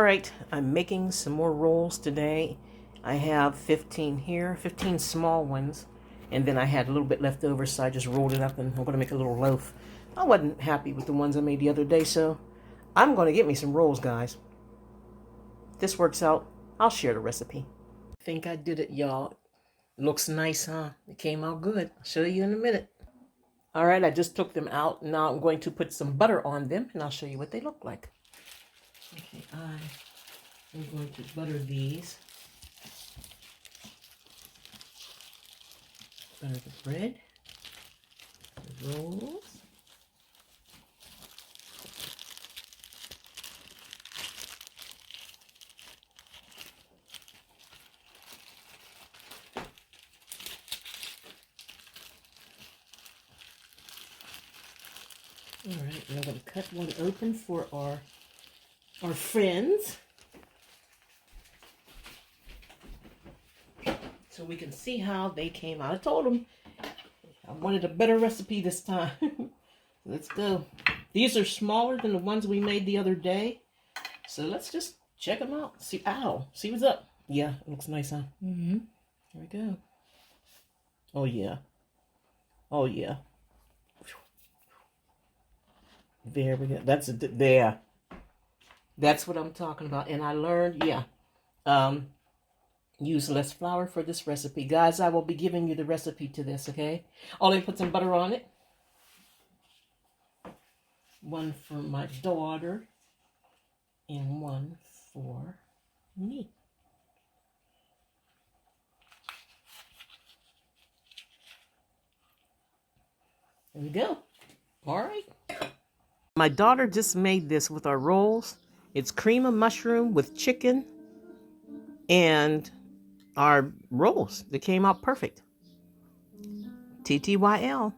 right, I'm making some more rolls today. I have 15 here, 15 small ones, and then I had a little bit left over, so I just rolled it up, and I'm going to make a little loaf. I wasn't happy with the ones I made the other day, so I'm going to get me some rolls, guys. If this works out, I'll share the recipe. I think I did it, y'all. Looks nice, huh? It came out good. I'll show you in a minute. All right, I just took them out. Now I'm going to put some butter on them, and I'll show you what they look like. Okay, I'm going to butter these. Butter the bread, the rolls. All right, we're going to cut one open for our friends, so we can see how they came out. I told them I wanted a better recipe this time. Let's go. These are smaller than the ones we made the other day, so let's just check them out. See, see what's up. Yeah, it looks nice, huh? Mm-hmm. Here we go. Oh yeah. Oh yeah. There we go. That's there. That's what I'm talking about. And I learned, use less flour for this recipe. Guys, I will be giving you the recipe to this, okay? Only put some butter on it. One for my daughter and one for me. There we go. All right. My daughter just made this with our rolls. It's cream of mushroom with chicken and our rolls. They came out perfect. TTYL.